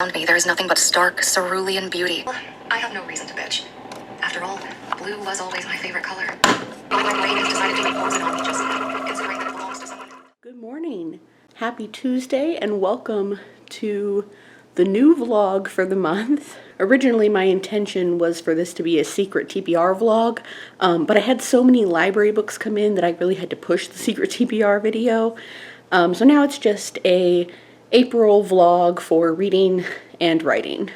Around me, there is nothing but stark, cerulean beauty. I have no reason to bitch. After all, blue was always my favorite color. My brain has decided to impose it on me just now, considering that it belongs to someone. Good morning. Happy Tuesday and welcome to the new vlog for the month. Originally my intention was for this to be a secret TBR vlog, but I had so many library books come in that I really had to push the secret TBR video. So now it's just a April vlog for reading and writing.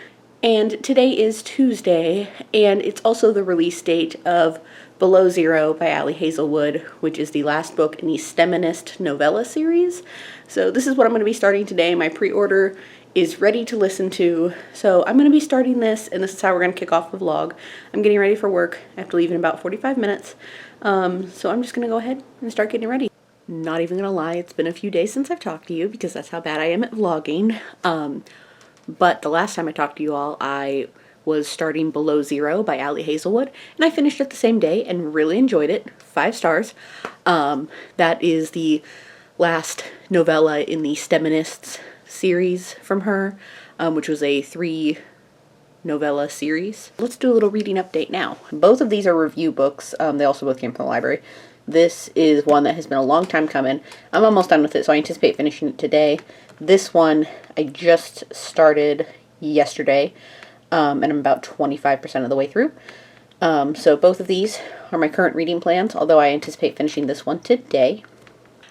And today is Tuesday, and it's also the release date of Below Zero by Ali Hazelwood, which is the last book in the STEMinist novella series. So this is what I'm going to be starting today. My pre-order is ready to listen to, so I'm going to be starting this, and this is how we're going to kick off the vlog. I'm getting ready for work. I have to leave in about 45 minutes, so I'm just going to go ahead and start getting ready. Not even going to lie, it's been a few days since I've talked to you because that's how bad I am at vlogging. But the last time I talked to you all, I was starting Below Zero by Ali Hazelwood, and I finished it the same day and really enjoyed it. 5 stars. That is the last novella in the STEMinists series from her, which was a 3 novella series. Let's do a little reading update now. Both of these are review books. They also both came from the library. This is one that has been a long time coming. I'm almost done with it, so I anticipate finishing it today. This one I just started yesterday, and I'm about 25% of the way through. So both of these are my current reading plans, although I anticipate finishing this one today.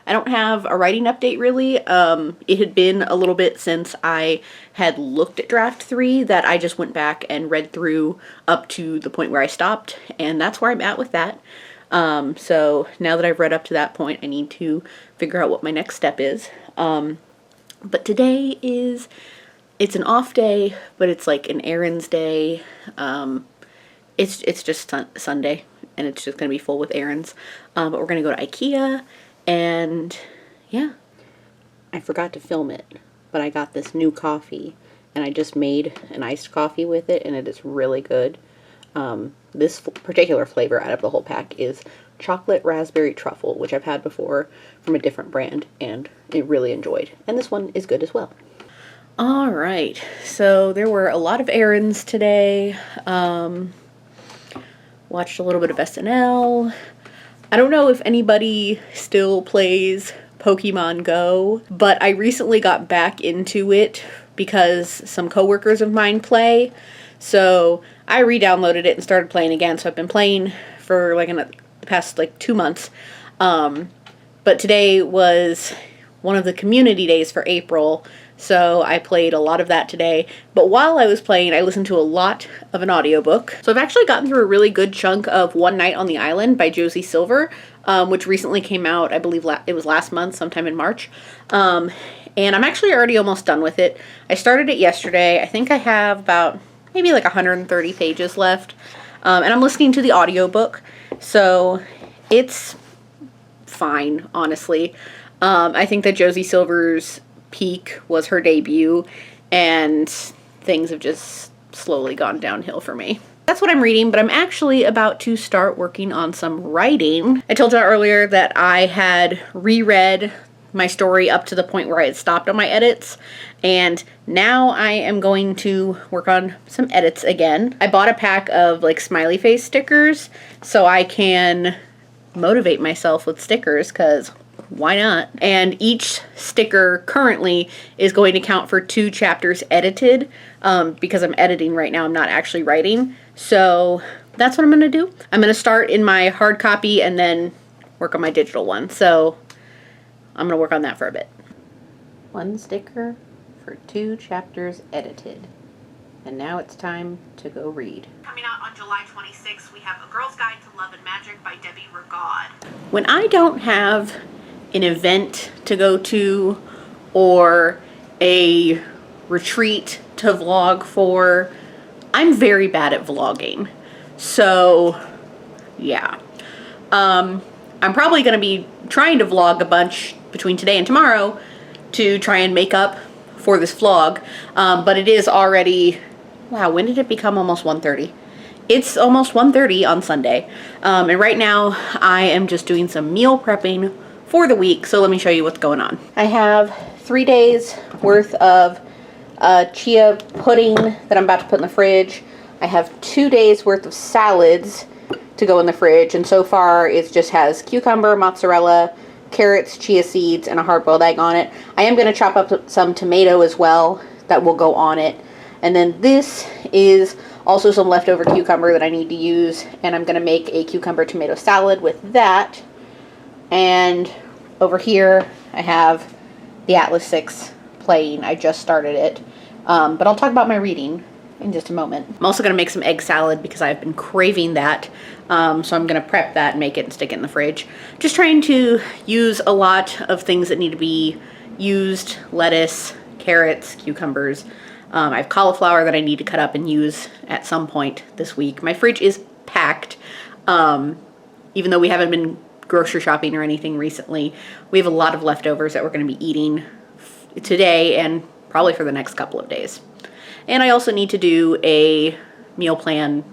I don't have a writing update really. It had been a little bit since I had looked at draft 3 that I just went back and read through up to the point where I stopped, and that's where I'm at with that. So now that I've read up to that point, I need to figure out what my next step is. But today it's an off day, but it's like an errands day. It's just Sunday, and it's just going to be full with errands. But we're going to go to IKEA, and yeah. I forgot to film it, but I got this new coffee, and I just made an iced coffee with it, and it is really good. This particular flavor out of the whole pack is chocolate raspberry truffle, which I've had before from a different brand and it really enjoyed. And this one is good as well. Alright, so there were a lot of errands today. Watched a little bit of SNL. I don't know if anybody still plays Pokemon Go, but I recently got back into it because some coworkers of mine play. So I re-downloaded it and started playing again. So I've been playing for like the past 2 months. But today was one of the community days for April. So I played a lot of that today. But while I was playing, I listened to a lot of an audiobook. So I've actually gotten through a really good chunk of One Night on the Island by Josie Silver, which recently came out, I believe it was last month, sometime in March. And I'm actually already almost done with it. I started it yesterday. I think I have about maybe 130 pages left. And I'm listening to the audiobook, so it's fine, honestly. I think that Josie Silver's peak was her debut, and things have just slowly gone downhill for me. That's what I'm reading, but I'm actually about to start working on some writing. I told you earlier that I had reread my story up to the point where I had stopped on my edits, and now I am going to work on some edits again. I bought a pack of smiley face stickers so I can motivate myself with stickers, because why not? And each sticker currently is going to count for 2 chapters edited, because I'm editing right now, I'm not actually writing. So that's what I'm gonna do. I'm gonna start in my hard copy and then work on my digital one. So I'm going to work on that for a bit. 1 sticker for 2 chapters edited. And now it's time to go read. Coming out on July 26th, we have A Girl's Guide to Love and Magic by Debbie Regaud. When I don't have an event to go to or a retreat to vlog for, I'm very bad at vlogging. So, yeah. I'm probably going to be trying to vlog a bunch between today and tomorrow to try and make up for this vlog, but it is already, wow, when did it become almost 1:30? It's almost 1:30 on Sunday, and right now I am just doing some meal prepping for the week, so let me show you what's going on. I have 3 days worth of chia pudding that I'm about to put in the fridge. I have 2 days worth of salads to go in the fridge, and so far it just has cucumber, mozzarella, carrots, chia seeds, and a hard-boiled egg on it. I am going to chop up some tomato as well that will go on it. And then this is also some leftover cucumber that I need to use, and I'm going to make a cucumber tomato salad with that. And over here I have the Atlas 6 playing. I just started it, but I'll talk about my reading in just a moment. I'm also going to make some egg salad because I've been craving that, so I'm going to prep that and make it and stick it in the fridge. Just trying to use a lot of things that need to be used: lettuce, carrots, cucumbers. I have cauliflower that I need to cut up and use at some point this week. My fridge is packed, even though we haven't been grocery shopping or anything recently. We have a lot of leftovers that we're going to be eating today and probably for the next couple of days. And I also need to do a meal plan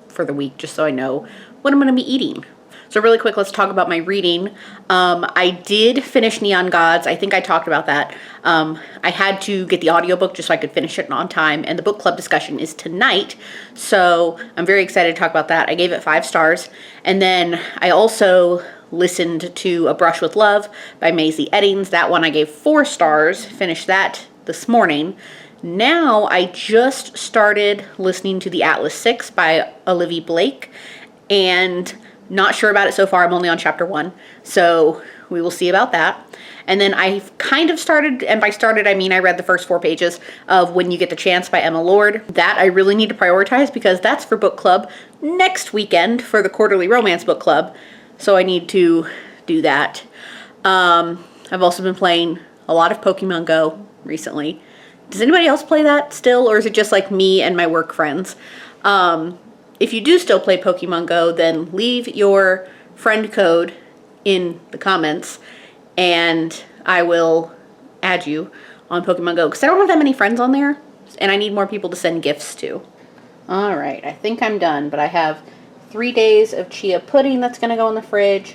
for the week just so I know what I'm going to be eating. So really quick, let's talk about my reading. I did finish Neon Gods. I think I talked about that. I had to get the audiobook just so I could finish it on time, and the book club discussion is tonight, so I'm very excited to talk about that. I gave it 5 stars, and then I also listened to A Brush with Love by Maisie Eddings. That one I gave 4 stars, finished that this morning. Now I just started listening to the Atlas 6 by Olivia Blake, and not sure about it so far. I'm only on chapter 1, so we will see about that. And then I've kind of started, and by started I mean I read the first 4 pages of When You Get the Chance by Emma Lord. That I really need to prioritize because that's for book club next weekend for the quarterly romance book club, so I need to do that. I've also been playing a lot of Pokemon Go recently. Does anybody else play that still, or is it just like me and my work friends? If you do still play Pokemon Go, then leave your friend code in the comments and I will add you on Pokemon Go, because I don't have that many friends on there and I need more people to send gifts to. Alright, I think I'm done, but I have 3 days of chia pudding that's going to go in the fridge,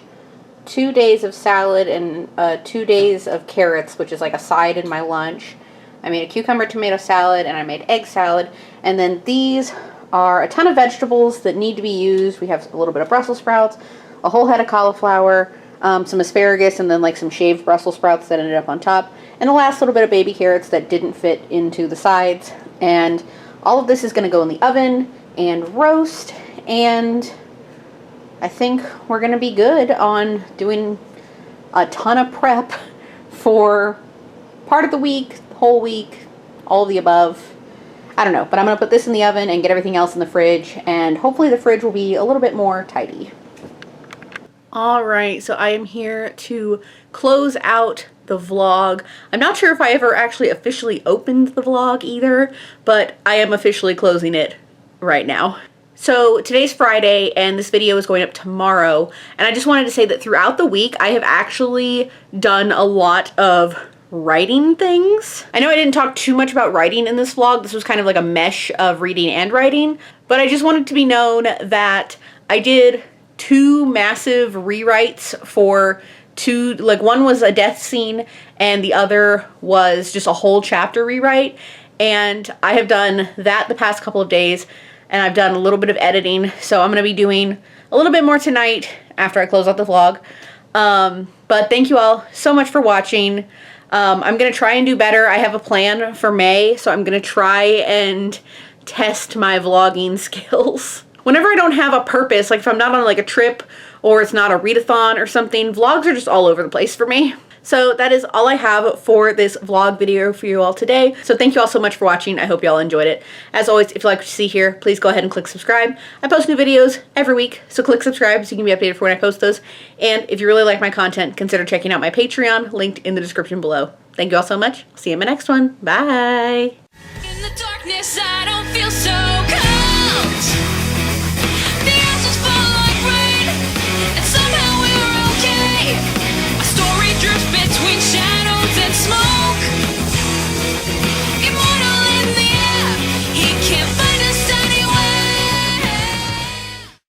2 days of salad, and 2 days of carrots, which is like a side in my lunch. I made a cucumber tomato salad and I made egg salad, and then these are a ton of vegetables that need to be used. We have a little bit of Brussels sprouts, a whole head of cauliflower, some asparagus, and then like some shaved Brussels sprouts that ended up on top, and the last little bit of baby carrots that didn't fit into the sides. And all of this is going to go in the oven and roast, and I think we're going to be good on doing a ton of prep for part of the week, the whole week, all of the above. I don't know, but I'm going to put this in the oven and get everything else in the fridge, and hopefully the fridge will be a little bit more tidy. Alright, so I am here to close out the vlog. I'm not sure if I ever actually officially opened the vlog either, but I am officially closing it right now. So today's Friday and this video is going up tomorrow, and I just wanted to say that throughout the week I have actually done a lot of writing things. I know I didn't talk too much about writing in this vlog. This was kind of like a mesh of reading and writing, but I just wanted to be known that I did 2 massive rewrites for 2, like one was a death scene and the other was just a whole chapter rewrite, and I have done that the past couple of days, and I've done a little bit of editing, so I'm going to be doing a little bit more tonight after I close out the vlog. But thank you all so much for watching. I'm going to try and do better. I have a plan for May, so I'm going to try and test my vlogging skills. Whenever I don't have a purpose, like if I'm not on like a trip or it's not a readathon or something, vlogs are just all over the place for me. So that is all I have for this vlog video for you all today. So thank you all so much for watching. I hope you all enjoyed it. As always, if you like what you see here, please go ahead and click subscribe. I post new videos every week, so click subscribe so you can be updated for when I post those. And if you really like my content, consider checking out my Patreon, linked in the description below. Thank you all so much. See you in my next one. Bye!